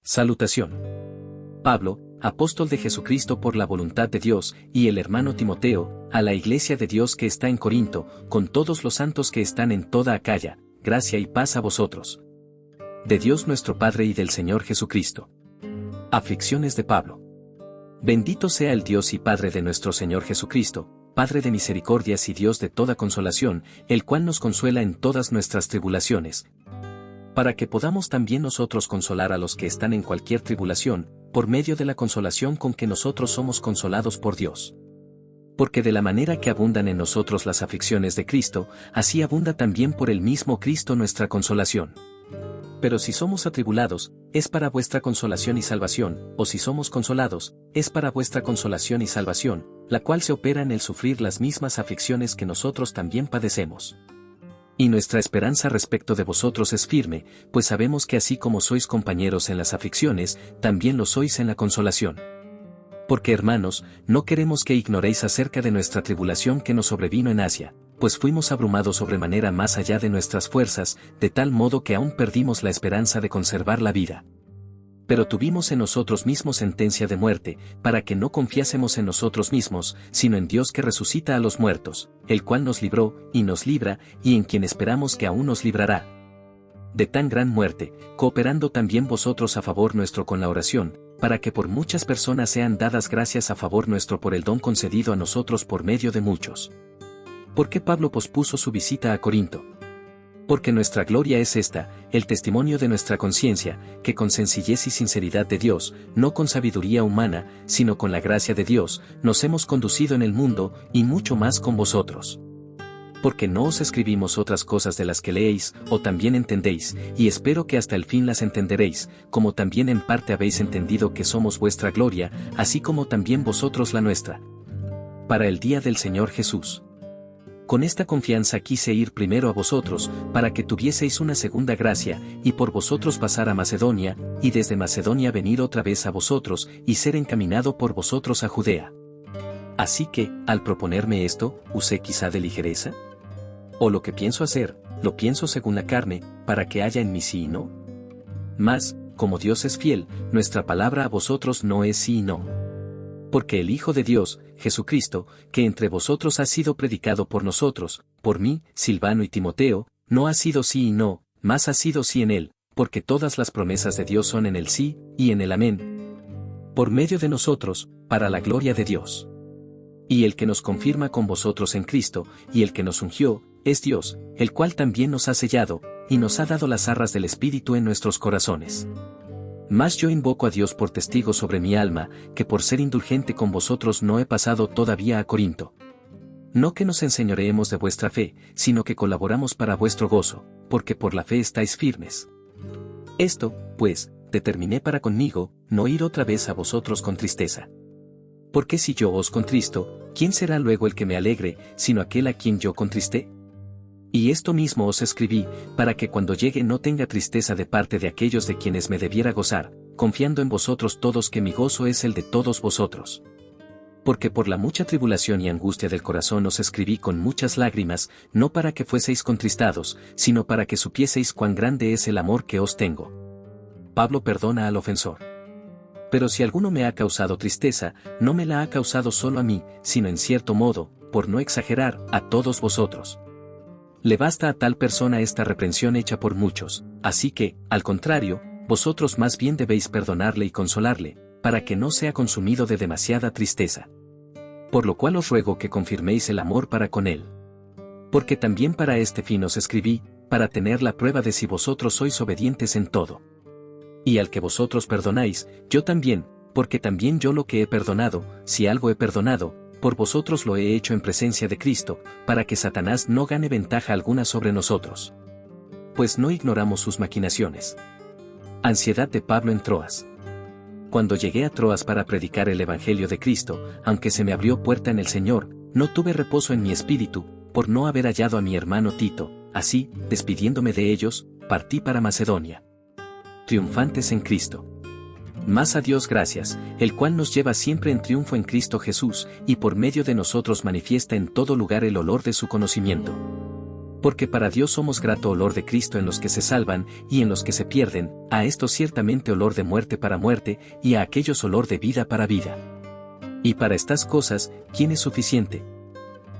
Salutación. Pablo, apóstol de Jesucristo por la voluntad de Dios, y el hermano Timoteo, a la iglesia de Dios que está en Corinto, con todos los santos que están en toda Acaya, gracia y paz a vosotros. De Dios nuestro Padre y del Señor Jesucristo. Aflicciones de Pablo. Bendito sea el Dios y Padre de nuestro Señor Jesucristo, Padre de misericordias y Dios de toda consolación, el cual nos consuela en todas nuestras tribulaciones, para que podamos también nosotros consolar a los que están en cualquier tribulación, por medio de la consolación con que nosotros somos consolados por Dios. Porque de la manera que abundan en nosotros las aflicciones de Cristo, así abunda también por el mismo Cristo nuestra consolación. Pero si somos atribulados, es para vuestra consolación y salvación, o si somos consolados, es para vuestra consolación y salvación, la cual se opera en el sufrir las mismas aflicciones que nosotros también padecemos. Y nuestra esperanza respecto de vosotros es firme, pues sabemos que así como sois compañeros en las aflicciones, también lo sois en la consolación. Porque hermanos, no queremos que ignoréis acerca de nuestra tribulación que nos sobrevino en Asia, pues fuimos abrumados sobremanera más allá de nuestras fuerzas, de tal modo que aún perdimos la esperanza de conservar la vida. Pero tuvimos en nosotros mismos sentencia de muerte, para que no confiásemos en nosotros mismos, sino en Dios que resucita a los muertos, el cual nos libró, y nos libra, y en quien esperamos que aún nos librará de tan gran muerte, cooperando también vosotros a favor nuestro con la oración, para que por muchas personas sean dadas gracias a favor nuestro por el don concedido a nosotros por medio de muchos. ¿Por qué Pablo pospuso su visita a Corinto? Porque nuestra gloria es esta, el testimonio de nuestra conciencia, que con sencillez y sinceridad de Dios, no con sabiduría humana, sino con la gracia de Dios, nos hemos conducido en el mundo, y mucho más con vosotros. Porque no os escribimos otras cosas de las que leéis, o también entendéis, y espero que hasta el fin las entenderéis, como también en parte habéis entendido que somos vuestra gloria, así como también vosotros la nuestra. Para el día del Señor Jesús. Con esta confianza quise ir primero a vosotros, para que tuvieseis una segunda gracia, y por vosotros pasar a Macedonia, y desde Macedonia venir otra vez a vosotros, y ser encaminado por vosotros a Judea. Así que, al proponerme esto, ¿usé quizá de ligereza? ¿O lo que pienso hacer, lo pienso según la carne, para que haya en mí sí y no? Mas, como Dios es fiel, nuestra palabra a vosotros no es sí y no. Porque el Hijo de Dios, Jesucristo, que entre vosotros ha sido predicado por nosotros, por mí, Silvano y Timoteo, no ha sido sí y no, mas ha sido sí en él, porque todas las promesas de Dios son en el sí, y en el amén. Por medio de nosotros, para la gloria de Dios. Y el que nos confirma con vosotros en Cristo, y el que nos ungió, es Dios, el cual también nos ha sellado, y nos ha dado las arras del Espíritu en nuestros corazones. Mas yo invoco a Dios por testigo sobre mi alma, que por ser indulgente con vosotros no he pasado todavía a Corinto. No que nos enseñoreemos de vuestra fe, sino que colaboramos para vuestro gozo, porque por la fe estáis firmes. Esto, pues, determiné para conmigo, no ir otra vez a vosotros con tristeza. Porque si yo os contristo, ¿quién será luego el que me alegre, sino aquel a quien yo contristé? Y esto mismo os escribí, para que cuando llegue no tenga tristeza de parte de aquellos de quienes me debiera gozar, confiando en vosotros todos que mi gozo es el de todos vosotros. Porque por la mucha tribulación y angustia del corazón os escribí con muchas lágrimas, no para que fueseis contristados, sino para que supieseis cuán grande es el amor que os tengo. Pablo perdona al ofensor. Pero si alguno me ha causado tristeza, no me la ha causado solo a mí, sino en cierto modo, por no exagerar, a todos vosotros. Le basta a tal persona esta reprensión hecha por muchos, así que, al contrario, vosotros más bien debéis perdonarle y consolarle, para que no sea consumido de demasiada tristeza. Por lo cual os ruego que confirméis el amor para con él. Porque también para este fin os escribí, para tener la prueba de si vosotros sois obedientes en todo. Y al que vosotros perdonáis, yo también, porque también yo lo que he perdonado, si algo he perdonado, por vosotros lo he hecho en presencia de Cristo, para que Satanás no gane ventaja alguna sobre nosotros. Pues no ignoramos sus maquinaciones. Ansiedad de Pablo en Troas. Cuando llegué a Troas para predicar el Evangelio de Cristo, aunque se me abrió puerta en el Señor, no tuve reposo en mi espíritu, por no haber hallado a mi hermano Tito, así, despidiéndome de ellos, partí para Macedonia. Triunfantes en Cristo. Mas a Dios gracias, el cual nos lleva siempre en triunfo en Cristo Jesús, y por medio de nosotros manifiesta en todo lugar el olor de su conocimiento. Porque para Dios somos grato olor de Cristo en los que se salvan, y en los que se pierden, a estos ciertamente olor de muerte para muerte, y a aquellos olor de vida para vida. Y para estas cosas, ¿quién es suficiente?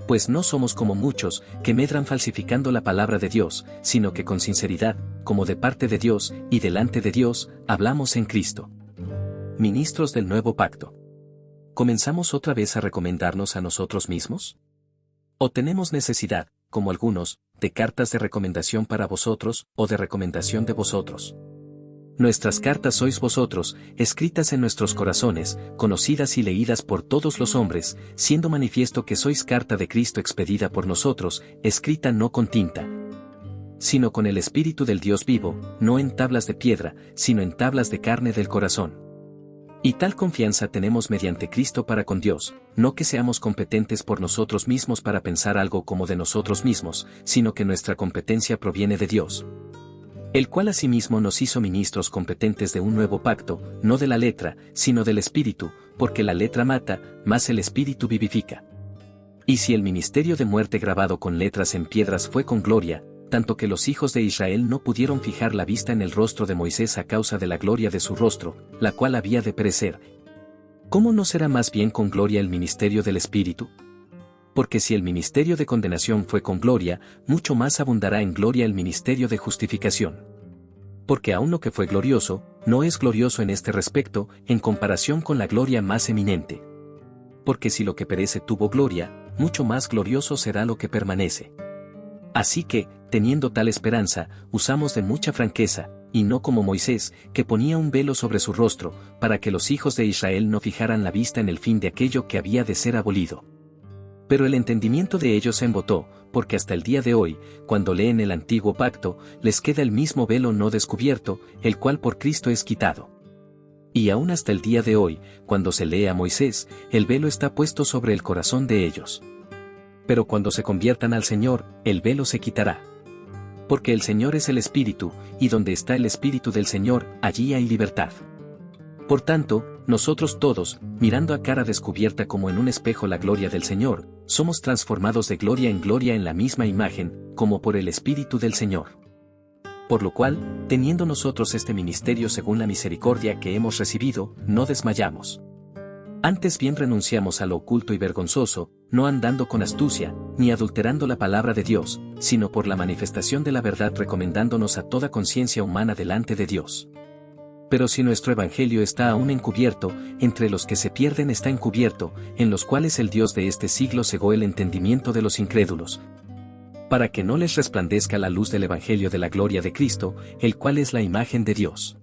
Pues no somos como muchos, que medran falsificando la palabra de Dios, sino que con sinceridad, como de parte de Dios, y delante de Dios, hablamos en Cristo. Ministros del nuevo pacto. ¿Comenzamos otra vez a recomendarnos a nosotros mismos? ¿O tenemos necesidad, como algunos, de cartas de recomendación para vosotros, o de recomendación de vosotros? Nuestras cartas sois vosotros, escritas en nuestros corazones, conocidas y leídas por todos los hombres, siendo manifiesto que sois carta de Cristo expedida por nosotros, escrita no con tinta, sino con el Espíritu del Dios vivo, no en tablas de piedra, sino en tablas de carne del corazón. Y tal confianza tenemos mediante Cristo para con Dios, no que seamos competentes por nosotros mismos para pensar algo como de nosotros mismos, sino que nuestra competencia proviene de Dios, el cual asimismo nos hizo ministros competentes de un nuevo pacto, no de la letra, sino del Espíritu, porque la letra mata, mas el Espíritu vivifica. Y si el ministerio de muerte grabado con letras en piedras fue con gloria, tanto que los hijos de Israel no pudieron fijar la vista en el rostro de Moisés a causa de la gloria de su rostro, la cual había de perecer, ¿cómo no será más bien con gloria el ministerio del Espíritu? Porque si el ministerio de condenación fue con gloria, mucho más abundará en gloria el ministerio de justificación. Porque aun lo que fue glorioso, no es glorioso en este respecto, en comparación con la gloria más eminente. Porque si lo que perece tuvo gloria, mucho más glorioso será lo que permanece. Así que, teniendo tal esperanza, usamos de mucha franqueza, y no como Moisés, que ponía un velo sobre su rostro, para que los hijos de Israel no fijaran la vista en el fin de aquello que había de ser abolido. Pero el entendimiento de ellos se embotó, porque hasta el día de hoy, cuando leen el antiguo pacto, les queda el mismo velo no descubierto, el cual por Cristo es quitado. Y aún hasta el día de hoy, cuando se lee a Moisés, el velo está puesto sobre el corazón de ellos. Pero cuando se conviertan al Señor, el velo se quitará. Porque el Señor es el Espíritu, y donde está el Espíritu del Señor, allí hay libertad. Por tanto, nosotros todos, mirando a cara descubierta como en un espejo la gloria del Señor, somos transformados de gloria en la misma imagen, como por el Espíritu del Señor. Por lo cual, teniendo nosotros este ministerio según la misericordia que hemos recibido, no desmayamos. Antes bien renunciamos a lo oculto y vergonzoso, no andando con astucia, ni adulterando la palabra de Dios, sino por la manifestación de la verdad recomendándonos a toda conciencia humana delante de Dios. Pero si nuestro evangelio está aún encubierto, entre los que se pierden está encubierto, en los cuales el Dios de este siglo cegó el entendimiento de los incrédulos, para que no les resplandezca la luz del evangelio de la gloria de Cristo, el cual es la imagen de Dios.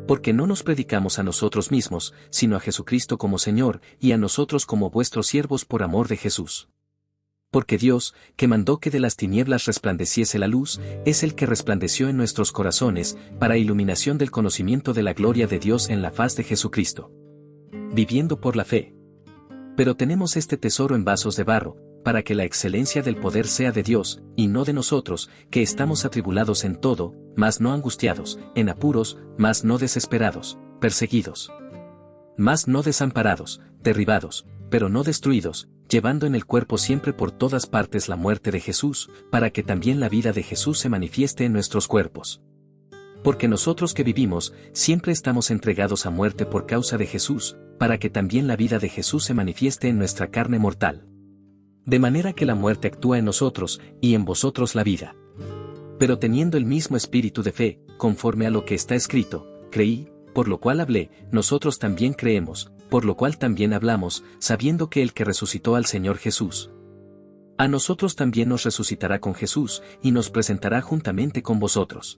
Porque no nos predicamos a nosotros mismos, sino a Jesucristo como Señor, y a nosotros como vuestros siervos por amor de Jesús. Porque Dios, que mandó que de las tinieblas resplandeciese la luz, es el que resplandeció en nuestros corazones, para iluminación del conocimiento de la gloria de Dios en la faz de Jesucristo. Viviendo por la fe. Pero tenemos este tesoro en vasos de barro, para que la excelencia del poder sea de Dios, y no de nosotros, que estamos atribulados en todo, mas no angustiados, en apuros, mas no desesperados, perseguidos, mas no desamparados, derribados, pero no destruidos, llevando en el cuerpo siempre por todas partes la muerte de Jesús, para que también la vida de Jesús se manifieste en nuestros cuerpos. Porque nosotros que vivimos, siempre estamos entregados a muerte por causa de Jesús, para que también la vida de Jesús se manifieste en nuestra carne mortal. De manera que la muerte actúa en nosotros, y en vosotros la vida. Pero teniendo el mismo espíritu de fe, conforme a lo que está escrito, creí, por lo cual hablé, nosotros también creemos, por lo cual también hablamos, sabiendo que el que resucitó al Señor Jesús, a nosotros también nos resucitará con Jesús, y nos presentará juntamente con vosotros.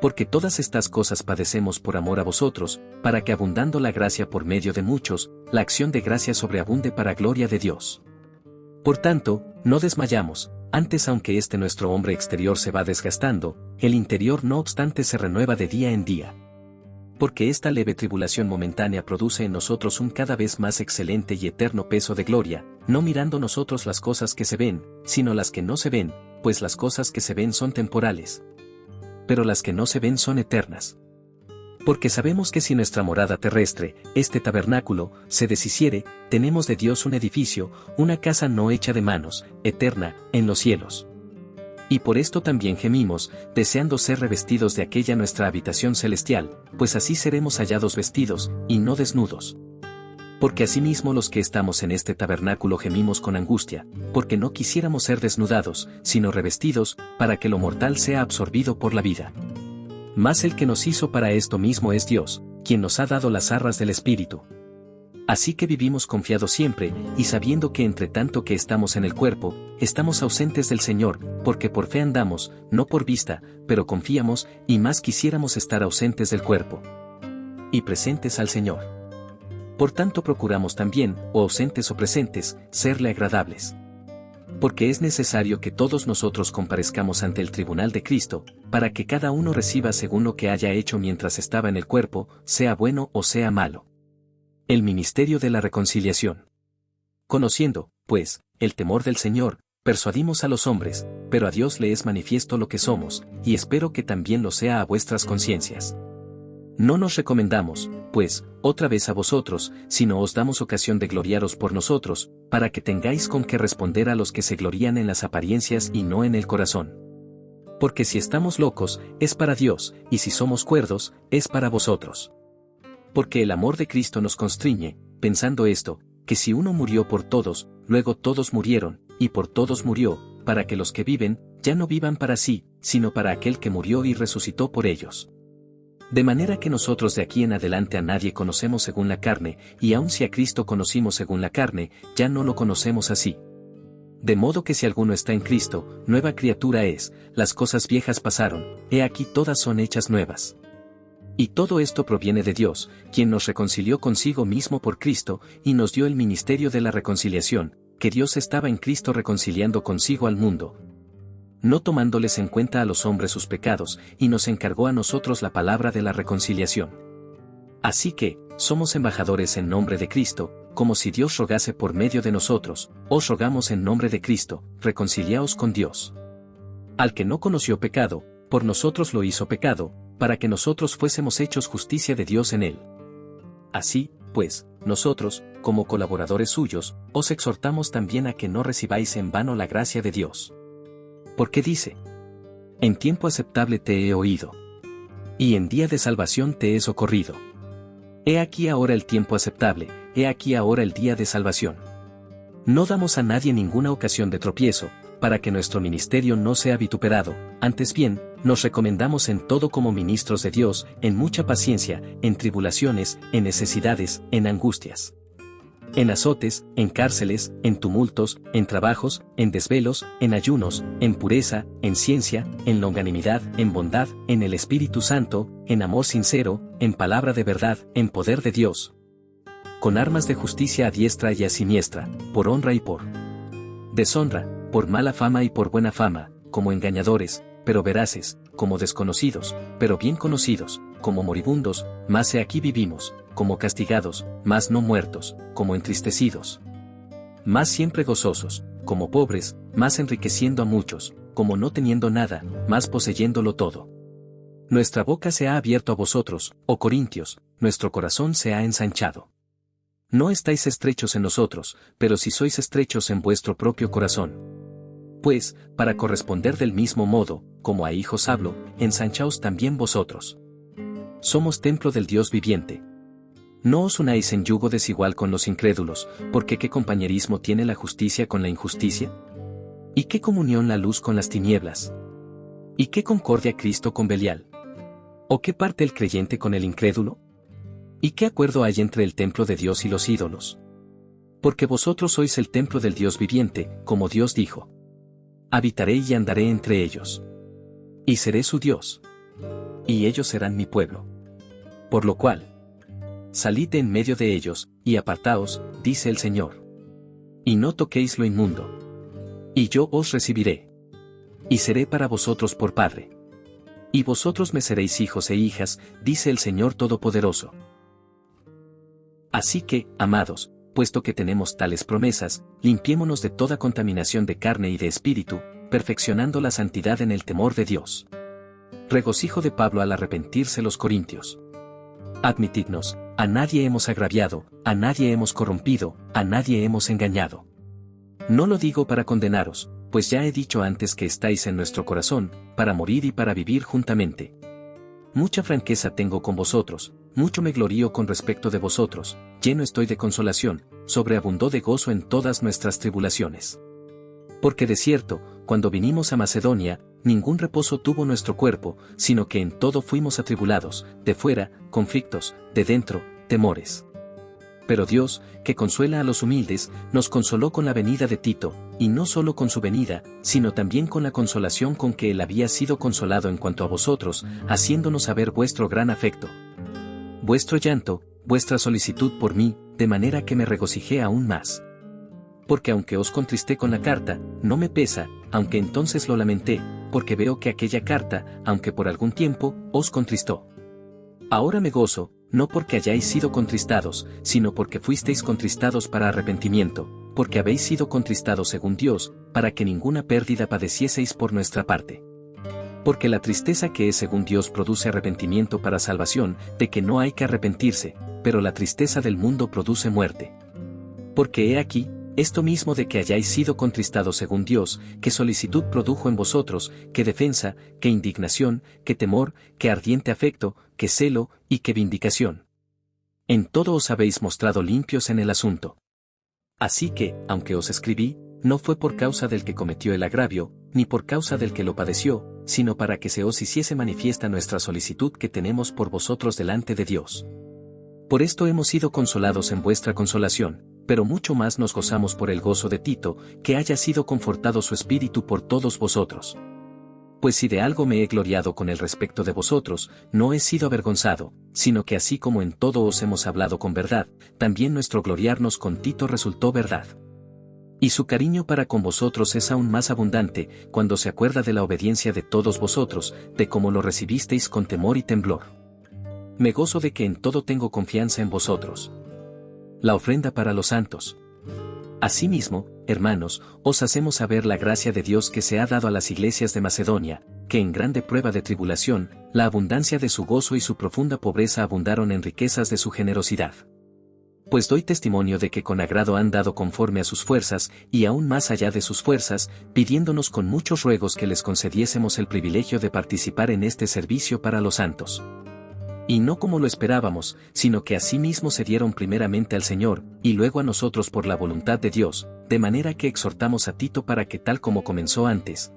Porque todas estas cosas padecemos por amor a vosotros, para que abundando la gracia por medio de muchos, la acción de gracia sobreabunde para gloria de Dios. Por tanto, no desmayamos, antes aunque este nuestro hombre exterior se va desgastando, el interior no obstante se renueva de día en día. Porque esta leve tribulación momentánea produce en nosotros un cada vez más excelente y eterno peso de gloria, no mirando nosotros las cosas que se ven, sino las que no se ven, pues las cosas que se ven son temporales, pero las que no se ven son eternas. Porque sabemos que si nuestra morada terrestre, este tabernáculo, se deshiciere, tenemos de Dios un edificio, una casa no hecha de manos, eterna, en los cielos. Y por esto también gemimos, deseando ser revestidos de aquella nuestra habitación celestial, pues así seremos hallados vestidos, y no desnudos. Porque asimismo los que estamos en este tabernáculo gemimos con angustia, porque no quisiéramos ser desnudados, sino revestidos, para que lo mortal sea absorbido por la vida. Mas el que nos hizo para esto mismo es Dios, quien nos ha dado las arras del Espíritu. Así que vivimos confiados siempre, y sabiendo que entre tanto que estamos en el cuerpo, estamos ausentes del Señor, porque por fe andamos, no por vista, pero confiamos, y más quisiéramos estar ausentes del cuerpo y presentes al Señor. Por tanto procuramos también, o ausentes o presentes, serle agradables. Porque es necesario que todos nosotros comparezcamos ante el tribunal de Cristo, para que cada uno reciba según lo que haya hecho mientras estaba en el cuerpo, sea bueno o sea malo. El ministerio de la reconciliación. Conociendo, pues, el temor del Señor, persuadimos a los hombres, pero a Dios le es manifiesto lo que somos, y espero que también lo sea a vuestras conciencias. No nos recomendamos, pues, otra vez a vosotros, sino os damos ocasión de gloriaros por nosotros, para que tengáis con qué responder a los que se glorían en las apariencias y no en el corazón. Porque si estamos locos, es para Dios, y si somos cuerdos, es para vosotros. Porque el amor de Cristo nos constriñe, pensando esto, que si uno murió por todos, luego todos murieron, y por todos murió, para que los que viven, ya no vivan para sí, sino para aquel que murió y resucitó por ellos. De manera que nosotros de aquí en adelante a nadie conocemos según la carne, y aun si a Cristo conocimos según la carne, ya no lo conocemos así. De modo que si alguno está en Cristo, nueva criatura es, las cosas viejas pasaron, he aquí todas son hechas nuevas. Y todo esto proviene de Dios, quien nos reconcilió consigo mismo por Cristo, y nos dio el ministerio de la reconciliación, que Dios estaba en Cristo reconciliando consigo al mundo, no tomándoles en cuenta a los hombres sus pecados, y nos encargó a nosotros la palabra de la reconciliación. Así que, somos embajadores en nombre de Cristo, como si Dios rogase por medio de nosotros, os rogamos en nombre de Cristo, reconciliaos con Dios. Al que no conoció pecado, por nosotros lo hizo pecado, para que nosotros fuésemos hechos justicia de Dios en él. Así, pues, nosotros, como colaboradores suyos, os exhortamos también a que no recibáis en vano la gracia de Dios. Porque dice: en tiempo aceptable te he oído, y en día de salvación te he socorrido. He aquí ahora el tiempo aceptable, he aquí ahora el día de salvación. No damos a nadie ninguna ocasión de tropiezo, para que nuestro ministerio no sea vituperado, antes bien, nos recomendamos en todo como ministros de Dios, en mucha paciencia, en tribulaciones, en necesidades, en angustias, en azotes, en cárceles, en tumultos, en trabajos, en desvelos, en ayunos, en pureza, en ciencia, en longanimidad, en bondad, en el Espíritu Santo, en amor sincero, en palabra de verdad, en poder de Dios, con armas de justicia a diestra y a siniestra, por honra y por deshonra, por mala fama y por buena fama, como engañadores, pero veraces, como desconocidos, pero bien conocidos, como moribundos, mas he aquí vivimos, como castigados, mas no muertos, como entristecidos, mas siempre gozosos, como pobres, mas enriqueciendo a muchos, como no teniendo nada, mas poseyéndolo todo. Nuestra boca se ha abierto a vosotros, oh Corintios, nuestro corazón se ha ensanchado. No estáis estrechos en nosotros, pero si sois estrechos en vuestro propio corazón. Pues, para corresponder del mismo modo, como a hijos hablo, ensanchaos también vosotros. Somos templo del Dios viviente. No os unáis en yugo desigual con los incrédulos, porque ¿qué compañerismo tiene la justicia con la injusticia? ¿Y qué comunión la luz con las tinieblas? ¿Y qué concordia Cristo con Belial? ¿O qué parte el creyente con el incrédulo? ¿Y qué acuerdo hay entre el templo de Dios y los ídolos? Porque vosotros sois el templo del Dios viviente, como Dios dijo: habitaré y andaré entre ellos, y seré su Dios, y ellos serán mi pueblo. Por lo cual, salid de en medio de ellos, y apartaos, dice el Señor. Y no toquéis lo inmundo. Y yo os recibiré. Y seré para vosotros por Padre. Y vosotros me seréis hijos e hijas, dice el Señor Todopoderoso. Así que, amados, puesto que tenemos tales promesas, limpiémonos de toda contaminación de carne y de espíritu, perfeccionando la santidad en el temor de Dios. Regocijo de Pablo al arrepentirse los corintios. Admitidnos, a nadie hemos agraviado, a nadie hemos corrompido, a nadie hemos engañado. No lo digo para condenaros, pues ya he dicho antes que estáis en nuestro corazón, para morir y para vivir juntamente. Mucha franqueza tengo con vosotros, mucho me glorío con respecto de vosotros, lleno estoy de consolación, sobreabundó de gozo en todas nuestras tribulaciones. Porque de cierto, cuando vinimos a Macedonia, ningún reposo tuvo nuestro cuerpo, sino que en todo fuimos atribulados, de fuera, conflictos, de dentro, temores. Pero Dios, que consuela a los humildes, nos consoló con la venida de Tito, y no solo con su venida, sino también con la consolación con que él había sido consolado en cuanto a vosotros, haciéndonos saber vuestro gran afecto, vuestro llanto, vuestra solicitud por mí, de manera que me regocijé aún más. Porque aunque os contristé con la carta, no me pesa, aunque entonces lo lamenté, porque veo que aquella carta, aunque por algún tiempo, os contristó. Ahora me gozo, no porque hayáis sido contristados, sino porque fuisteis contristados para arrepentimiento, porque habéis sido contristados según Dios, para que ninguna pérdida padecieseis por nuestra parte. Porque la tristeza que es según Dios produce arrepentimiento para salvación, de que no hay que arrepentirse, pero la tristeza del mundo produce muerte. Porque he aquí, esto mismo de que hayáis sido contristados según Dios, que solicitud produjo en vosotros, que defensa, que indignación, que temor, que ardiente afecto, que celo, y que vindicación. En todo os habéis mostrado limpios en el asunto. Así que, aunque os escribí, no fue por causa del que cometió el agravio, ni por causa del que lo padeció, sino para que se os hiciese manifiesta nuestra solicitud que tenemos por vosotros delante de Dios. Por esto hemos sido consolados en vuestra consolación, pero mucho más nos gozamos por el gozo de Tito, que haya sido confortado su espíritu por todos vosotros. Pues si de algo me he gloriado con el respecto de vosotros, no he sido avergonzado, sino que así como en todo os hemos hablado con verdad, también nuestro gloriarnos con Tito resultó verdad. Y su cariño para con vosotros es aún más abundante, cuando se acuerda de la obediencia de todos vosotros, de cómo lo recibisteis con temor y temblor. Me gozo de que en todo tengo confianza en vosotros. La ofrenda para los santos. Asimismo, hermanos, os hacemos saber la gracia de Dios que se ha dado a las iglesias de Macedonia, que en grande prueba de tribulación, la abundancia de su gozo y su profunda pobreza abundaron en riquezas de su generosidad. Pues doy testimonio de que con agrado han dado conforme a sus fuerzas, y aún más allá de sus fuerzas, pidiéndonos con muchos ruegos que les concediésemos el privilegio de participar en este servicio para los santos. Y no como lo esperábamos, sino que asimismo se dieron primeramente al Señor, y luego a nosotros por la voluntad de Dios, de manera que exhortamos a Tito para que tal como comenzó antes,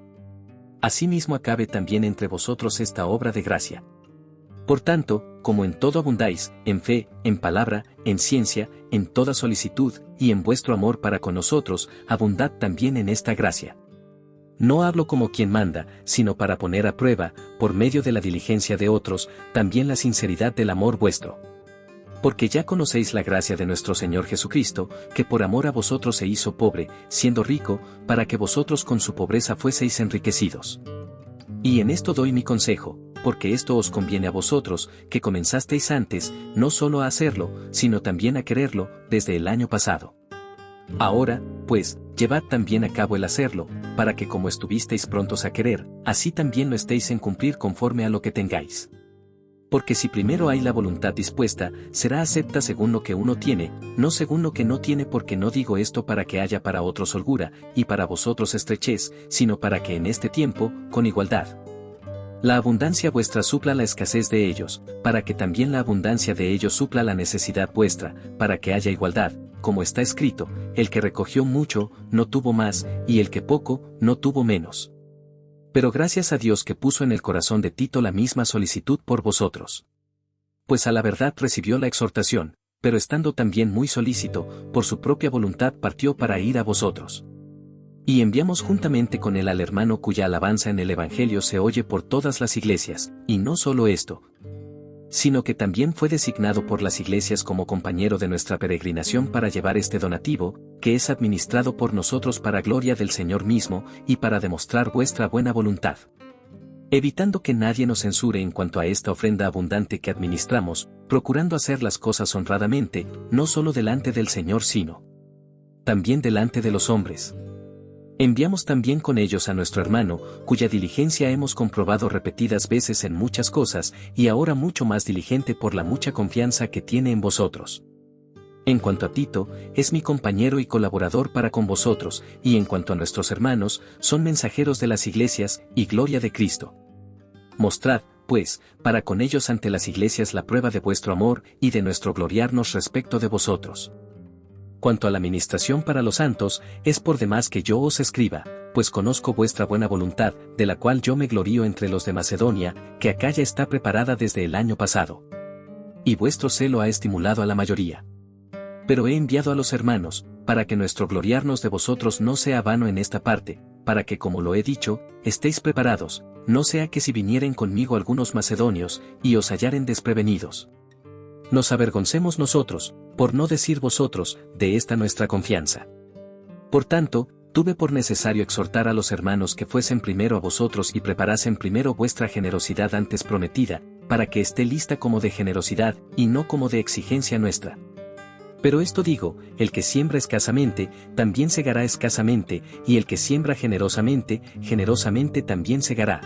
asimismo acabe también entre vosotros esta obra de gracia. Por tanto, como en todo abundáis, en fe, en palabra, en ciencia, en toda solicitud, y en vuestro amor para con nosotros, abundad también en esta gracia. No hablo como quien manda, sino para poner a prueba, por medio de la diligencia de otros, también la sinceridad del amor vuestro. Porque ya conocéis la gracia de nuestro Señor Jesucristo, que por amor a vosotros se hizo pobre, siendo rico, para que vosotros con su pobreza fueseis enriquecidos. Y en esto doy mi consejo, porque esto os conviene a vosotros, que comenzasteis antes, no solo a hacerlo, sino también a quererlo, desde el año pasado. Ahora, pues, llevad también a cabo el hacerlo, para que como estuvisteis prontos a querer, así también lo estéis en cumplir conforme a lo que tengáis. Porque si primero hay la voluntad dispuesta, será acepta según lo que uno tiene, no según lo que no tiene, porque no digo esto para que haya para otros holgura, y para vosotros estrechez, sino para que en este tiempo, con igualdad, la abundancia vuestra supla la escasez de ellos, para que también la abundancia de ellos supla la necesidad vuestra, para que haya igualdad, como está escrito, el que recogió mucho, no tuvo más, y el que poco, no tuvo menos. Pero gracias a Dios que puso en el corazón de Tito la misma solicitud por vosotros. Pues a la verdad recibió la exhortación, pero estando también muy solícito, por su propia voluntad partió para ir a vosotros. Y enviamos juntamente con él al hermano cuya alabanza en el Evangelio se oye por todas las iglesias, y no solo esto, sino que también fue designado por las iglesias como compañero de nuestra peregrinación para llevar este donativo, que es administrado por nosotros para gloria del Señor mismo, y para demostrar vuestra buena voluntad. Evitando que nadie nos censure en cuanto a esta ofrenda abundante que administramos, procurando hacer las cosas honradamente, no solo delante del Señor sino también delante de los hombres. Enviamos también con ellos a nuestro hermano, cuya diligencia hemos comprobado repetidas veces en muchas cosas, y ahora mucho más diligente por la mucha confianza que tiene en vosotros. En cuanto a Tito, es mi compañero y colaborador para con vosotros, y en cuanto a nuestros hermanos, son mensajeros de las iglesias, y gloria de Cristo. Mostrad, pues, para con ellos ante las iglesias la prueba de vuestro amor y de nuestro gloriarnos respecto de vosotros. Cuanto a la ministración para los santos, es por demás que yo os escriba, pues conozco vuestra buena voluntad, de la cual yo me glorío entre los de Macedonia, que Acaya está preparada desde el año pasado. Y vuestro celo ha estimulado a la mayoría. Pero he enviado a los hermanos, para que nuestro gloriarnos de vosotros no sea vano en esta parte, para que como lo he dicho, estéis preparados, no sea que si vinieren conmigo algunos macedonios, y os hallaren desprevenidos, nos avergoncemos nosotros, por no decir vosotros, de esta nuestra confianza. Por tanto, tuve por necesario exhortar a los hermanos que fuesen primero a vosotros y preparasen primero vuestra generosidad antes prometida, para que esté lista como de generosidad, y no como de exigencia nuestra. Pero esto digo, el que siembra escasamente, también segará escasamente, y el que siembra generosamente, generosamente también segará.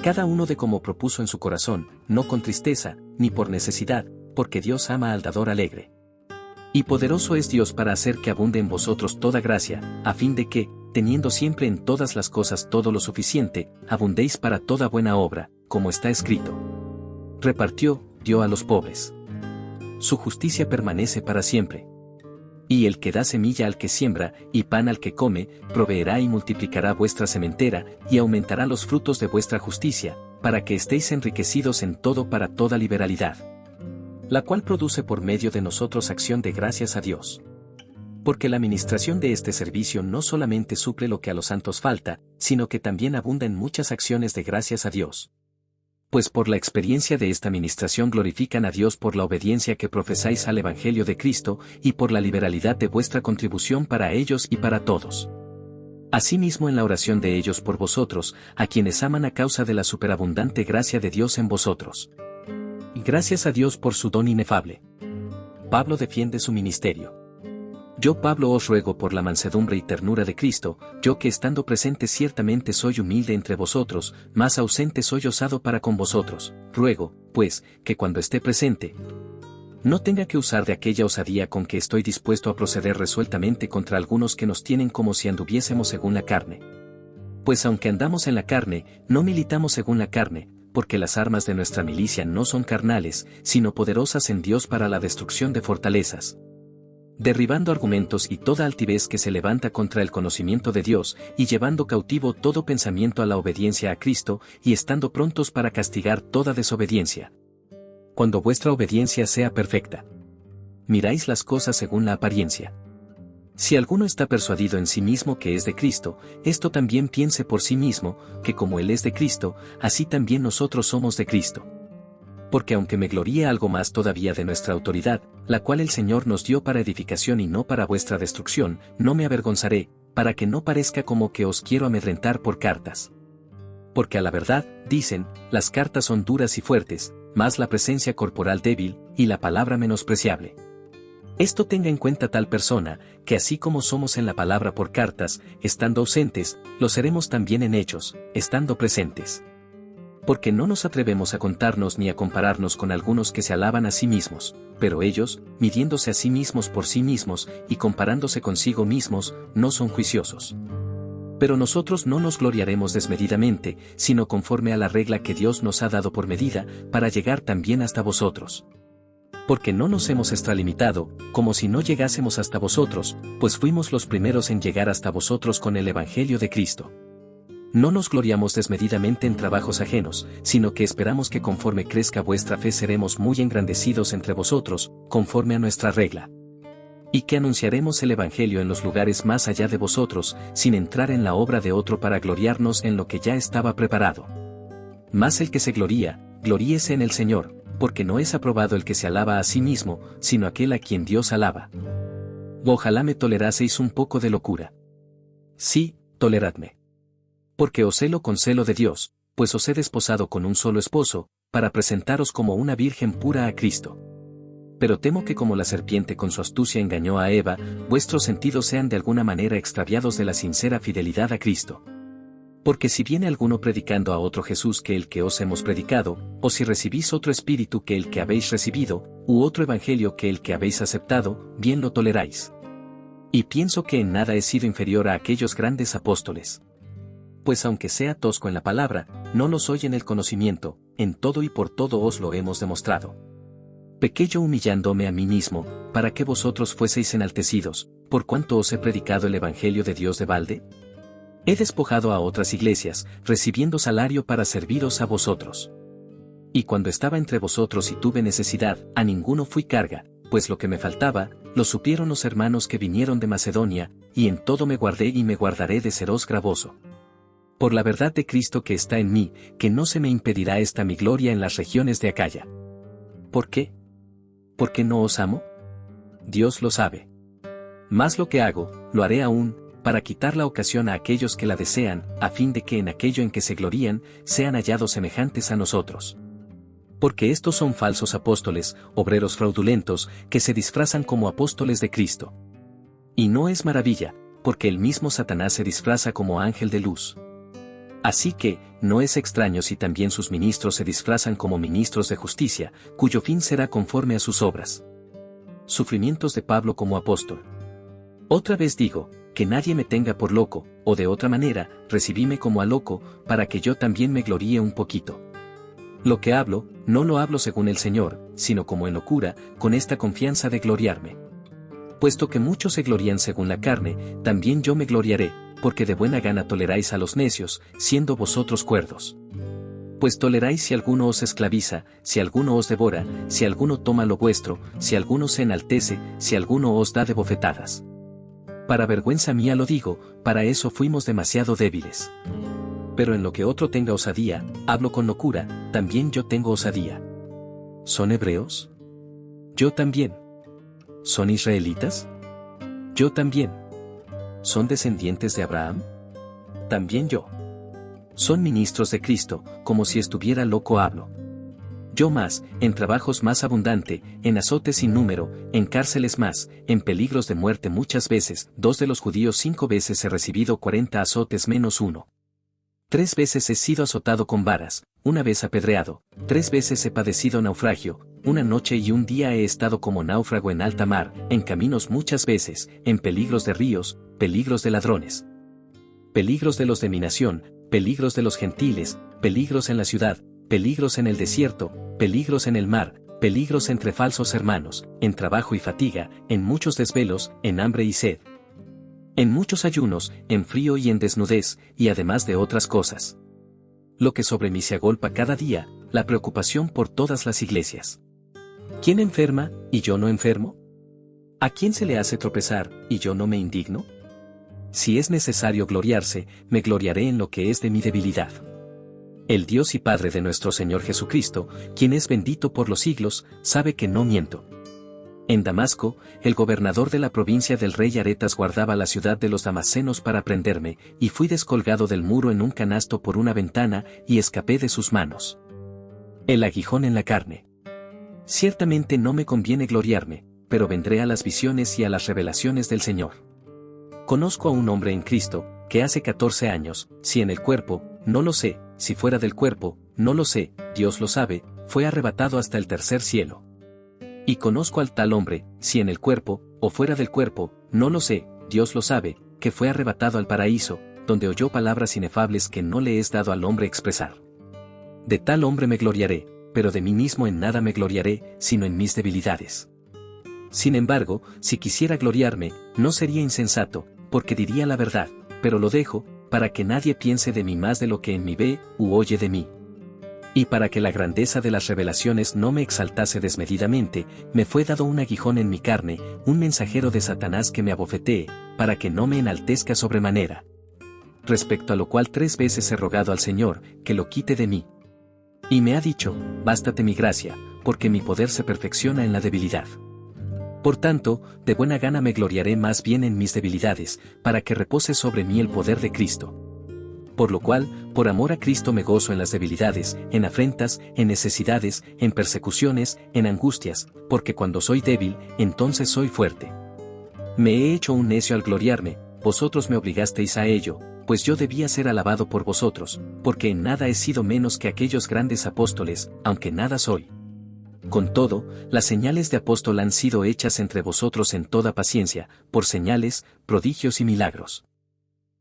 Cada uno de como propuso en su corazón, no con tristeza, ni por necesidad, porque Dios ama al dador alegre. Y poderoso es Dios para hacer que abunde en vosotros toda gracia, a fin de que, teniendo siempre en todas las cosas todo lo suficiente, abundéis para toda buena obra, como está escrito. Repartió, dio a los pobres. Su justicia permanece para siempre. Y el que da semilla al que siembra, y pan al que come, proveerá y multiplicará vuestra sementera, y aumentará los frutos de vuestra justicia, para que estéis enriquecidos en todo para toda liberalidad, la cual produce por medio de nosotros acción de gracias a Dios. Porque la ministración de este servicio no solamente suple lo que a los santos falta, sino que también abunda en muchas acciones de gracias a Dios. Pues por la experiencia de esta ministración glorifican a Dios por la obediencia que profesáis al Evangelio de Cristo, y por la liberalidad de vuestra contribución para ellos y para todos. Asimismo en la oración de ellos por vosotros, a quienes aman a causa de la superabundante gracia de Dios en vosotros. Y gracias a Dios por su don inefable. Pablo defiende su ministerio. Yo Pablo os ruego por la mansedumbre y ternura de Cristo, yo que estando presente ciertamente soy humilde entre vosotros, más ausente soy osado para con vosotros, ruego, pues, que cuando esté presente, no tenga que usar de aquella osadía con que estoy dispuesto a proceder resueltamente contra algunos que nos tienen como si anduviésemos según la carne. Pues aunque andamos en la carne, no militamos según la carne, porque las armas de nuestra milicia no son carnales, sino poderosas en Dios para la destrucción de fortalezas, derribando argumentos y toda altivez que se levanta contra el conocimiento de Dios, y llevando cautivo todo pensamiento a la obediencia a Cristo, y estando prontos para castigar toda desobediencia, cuando vuestra obediencia sea perfecta. Miráis las cosas según la apariencia. Si alguno está persuadido en sí mismo que es de Cristo, esto también piense por sí mismo, que como Él es de Cristo, así también nosotros somos de Cristo. Porque aunque me gloríe algo más todavía de nuestra autoridad, la cual el Señor nos dio para edificación y no para vuestra destrucción, no me avergonzaré, para que no parezca como que os quiero amedrentar por cartas. Porque a la verdad, dicen, las cartas son duras y fuertes, mas la presencia corporal débil, y la palabra menospreciable. Esto tenga en cuenta tal persona, que así como somos en la palabra por cartas, estando ausentes, lo seremos también en hechos, estando presentes. Porque no nos atrevemos a contarnos ni a compararnos con algunos que se alaban a sí mismos, pero ellos, midiéndose a sí mismos por sí mismos, y comparándose consigo mismos, no son juiciosos. Pero nosotros no nos gloriaremos desmedidamente, sino conforme a la regla que Dios nos ha dado por medida, para llegar también hasta vosotros. Porque no nos hemos extralimitado, como si no llegásemos hasta vosotros, pues fuimos los primeros en llegar hasta vosotros con el Evangelio de Cristo. No nos gloriamos desmedidamente en trabajos ajenos, sino que esperamos que conforme crezca vuestra fe seremos muy engrandecidos entre vosotros, conforme a nuestra regla. Y que anunciaremos el Evangelio en los lugares más allá de vosotros, sin entrar en la obra de otro para gloriarnos en lo que ya estaba preparado. Mas el que se gloría, gloríese en el Señor, porque no es aprobado el que se alaba a sí mismo, sino aquel a quien Dios alaba. Ojalá me toleraseis un poco de locura. Sí, toleradme. Porque os celo con celo de Dios, pues os he desposado con un solo esposo, para presentaros como una virgen pura a Cristo. Pero temo que como la serpiente con su astucia engañó a Eva, vuestros sentidos sean de alguna manera extraviados de la sincera fidelidad a Cristo. Porque si viene alguno predicando a otro Jesús que el que os hemos predicado, o si recibís otro espíritu que el que habéis recibido, u otro evangelio que el que habéis aceptado, bien lo toleráis. Y pienso que en nada he sido inferior a aquellos grandes apóstoles. Pues aunque sea tosco en la palabra, no lo soy en el conocimiento, en todo y por todo os lo hemos demostrado. Pequé yo humillándome a mí mismo, para que vosotros fueseis enaltecidos, por cuanto os he predicado el evangelio de Dios de balde. He despojado a otras iglesias, recibiendo salario para serviros a vosotros. Y cuando estaba entre vosotros y tuve necesidad, a ninguno fui carga, pues lo que me faltaba, lo supieron los hermanos que vinieron de Macedonia, y en todo me guardé y me guardaré de seros gravoso. Por la verdad de Cristo que está en mí, que no se me impedirá esta mi gloria en las regiones de Acaya. ¿Por qué? ¿Por qué no os amo? Dios lo sabe. Mas lo que hago, lo haré aún, para quitar la ocasión a aquellos que la desean, a fin de que en aquello en que se glorían, sean hallados semejantes a nosotros. Porque estos son falsos apóstoles, obreros fraudulentos, que se disfrazan como apóstoles de Cristo. Y no es maravilla, porque el mismo Satanás se disfraza como ángel de luz. Así que, no es extraño si también sus ministros se disfrazan como ministros de justicia, cuyo fin será conforme a sus obras. Sufrimientos de Pablo como apóstol. Otra vez digo, que nadie me tenga por loco, o de otra manera, recibíme como a loco, para que yo también me gloríe un poquito. Lo que hablo, no lo hablo según el Señor, sino como en locura, con esta confianza de gloriarme. Puesto que muchos se glorían según la carne, también yo me gloriaré, porque de buena gana toleráis a los necios, siendo vosotros cuerdos. Pues toleráis si alguno os esclaviza, si alguno os devora, si alguno toma lo vuestro, si alguno se enaltece, si alguno os da de bofetadas. Para vergüenza mía lo digo, para eso fuimos demasiado débiles. Pero en lo que otro tenga osadía, hablo con locura, también yo tengo osadía. ¿Son hebreos? Yo también. ¿Son israelitas? Yo también. ¿Son descendientes de Abraham? También yo. Son ministros de Cristo, como si estuviera loco hablo. Yo más, en trabajos más abundante, en azotes sin número, en cárceles más, en peligros de muerte muchas veces, 2 de los judíos 5 veces he recibido 40 azotes menos 1. 3 veces he sido azotado con varas, 1 vez apedreado, 3 veces he padecido naufragio, 1 noche y 1 día he estado como náufrago en alta mar, en caminos muchas veces, en peligros de ríos, peligros de ladrones. Peligros de los de mi nación, peligros de los gentiles, peligros en la ciudad, peligros en el desierto, peligros en el mar, peligros entre falsos hermanos, en trabajo y fatiga, en muchos desvelos, en hambre y sed. En muchos ayunos, en frío y en desnudez, y además de otras cosas. Lo que sobre mí se agolpa cada día, la preocupación por todas las iglesias. ¿Quién enferma, y yo no enfermo? ¿A quién se le hace tropezar, y yo no me indigno? Si es necesario gloriarse, me gloriaré en lo que es de mi debilidad. El Dios y Padre de nuestro Señor Jesucristo, quien es bendito por los siglos, sabe que no miento. En Damasco, el gobernador de la provincia del rey Aretas guardaba la ciudad de los damascenos para prenderme, y fui descolgado del muro en un canasto por una ventana, y escapé de sus manos. El aguijón en la carne. Ciertamente no me conviene gloriarme, pero vendré a las visiones y a las revelaciones del Señor. Conozco a un hombre en Cristo, que hace 14 años, si en el cuerpo, no lo sé, si fuera del cuerpo, no lo sé, Dios lo sabe, fue arrebatado hasta el tercer cielo. Y conozco al tal hombre, si en el cuerpo, o fuera del cuerpo, no lo sé, Dios lo sabe, que fue arrebatado al paraíso, donde oyó palabras inefables que no le es dado al hombre expresar. De tal hombre me gloriaré, pero de mí mismo en nada me gloriaré, sino en mis debilidades. Sin embargo, si quisiera gloriarme, no sería insensato, porque diría la verdad, pero lo dejo, para que nadie piense de mí más de lo que en mí ve, u oye de mí. Y para que la grandeza de las revelaciones no me exaltase desmedidamente, me fue dado un aguijón en mi carne, un mensajero de Satanás que me abofetee, para que no me enaltezca sobremanera. Respecto a lo cual 3 veces he rogado al Señor, que lo quite de mí. Y me ha dicho, bástate mi gracia, porque mi poder se perfecciona en la debilidad. Por tanto, de buena gana me gloriaré más bien en mis debilidades, para que repose sobre mí el poder de Cristo. Por lo cual, por amor a Cristo me gozo en las debilidades, en afrentas, en necesidades, en persecuciones, en angustias, porque cuando soy débil, entonces soy fuerte. Me he hecho un necio al gloriarme, vosotros me obligasteis a ello, pues yo debía ser alabado por vosotros, porque en nada he sido menos que aquellos grandes apóstoles, aunque nada soy. Con todo, las señales de apóstol han sido hechas entre vosotros en toda paciencia, por señales, prodigios y milagros.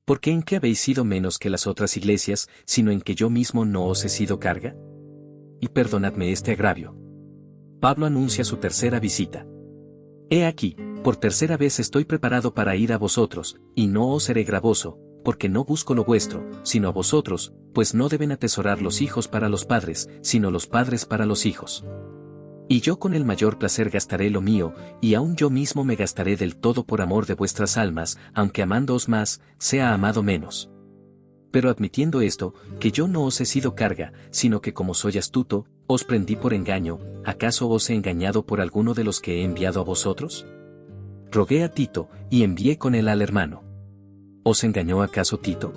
¿Por qué en qué habéis sido menos que las otras iglesias, sino en que yo mismo no os he sido carga? Y perdonadme este agravio. Pablo anuncia su tercera visita. He aquí, por tercera vez estoy preparado para ir a vosotros, y no os seré gravoso, porque no busco lo vuestro, sino a vosotros, pues no deben atesorar los hijos para los padres, sino los padres para los hijos. Y yo con el mayor placer gastaré lo mío, y aun yo mismo me gastaré del todo por amor de vuestras almas, aunque amándoos más, sea amado menos. Pero admitiendo esto, que yo no os he sido carga, sino que como soy astuto, os prendí por engaño, ¿acaso os he engañado por alguno de los que he enviado a vosotros? Rogué a Tito, y envié con él al hermano. ¿Os engañó acaso Tito?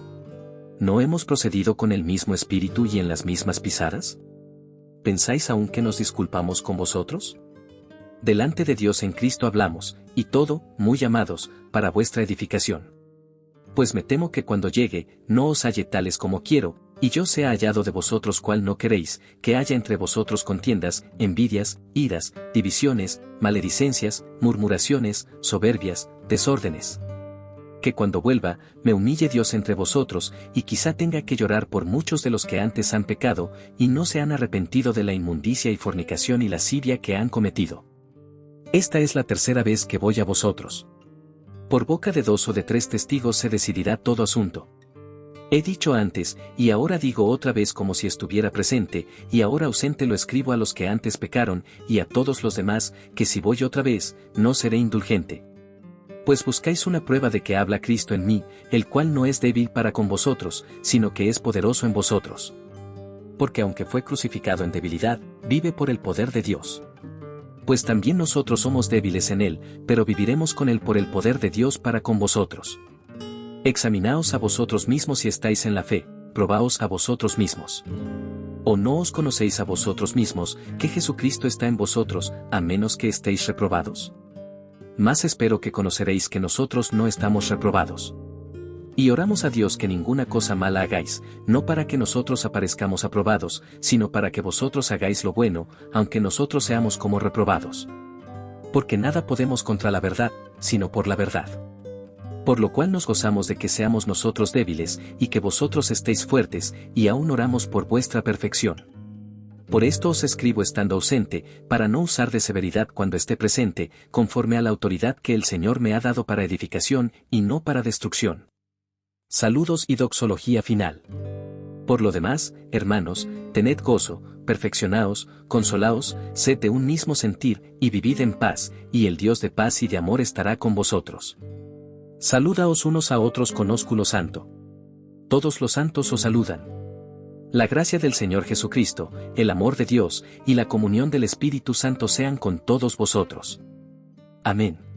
¿No hemos procedido con el mismo espíritu y en las mismas pisadas? ¿Pensáis aún que nos disculpamos con vosotros? Delante de Dios en Cristo hablamos, y todo, muy amados, para vuestra edificación. Pues me temo que cuando llegue, no os halle tales como quiero, y yo sea hallado de vosotros cual no queréis, que haya entre vosotros contiendas, envidias, iras, divisiones, maledicencias, murmuraciones, soberbias, desórdenes. Que cuando vuelva, me humille Dios entre vosotros, y quizá tenga que llorar por muchos de los que antes han pecado, y no se han arrepentido de la inmundicia y fornicación y lascivia que han cometido. Esta es la tercera vez que voy a vosotros. Por boca de 2 o de 3 testigos se decidirá todo asunto. He dicho antes, y ahora digo otra vez como si estuviera presente, y ahora ausente lo escribo a los que antes pecaron, y a todos los demás, que si voy otra vez, no seré indulgente. Pues buscáis una prueba de que habla Cristo en mí, el cual no es débil para con vosotros, sino que es poderoso en vosotros. Porque aunque fue crucificado en debilidad, vive por el poder de Dios. Pues también nosotros somos débiles en él, pero viviremos con él por el poder de Dios para con vosotros. Examinaos a vosotros mismos si estáis en la fe, probaos a vosotros mismos. ¿O no os conocéis a vosotros mismos, que Jesucristo está en vosotros, a menos que estéis reprobados? Más espero que conoceréis que nosotros no estamos reprobados. Y oramos a Dios que ninguna cosa mala hagáis, no para que nosotros aparezcamos aprobados, sino para que vosotros hagáis lo bueno, aunque nosotros seamos como reprobados. Porque nada podemos contra la verdad, sino por la verdad. Por lo cual nos gozamos de que seamos nosotros débiles, y que vosotros estéis fuertes, y aún oramos por vuestra perfección. Por esto os escribo estando ausente, para no usar de severidad cuando esté presente, conforme a la autoridad que el Señor me ha dado para edificación, y no para destrucción. Saludos y doxología final. Por lo demás, hermanos, tened gozo, perfeccionaos, consolaos, sed de un mismo sentir, y vivid en paz, y el Dios de paz y de amor estará con vosotros. Saludaos unos a otros con ósculo santo. Todos los santos os saludan. La gracia del Señor Jesucristo, el amor de Dios, y la comunión del Espíritu Santo sean con todos vosotros. Amén.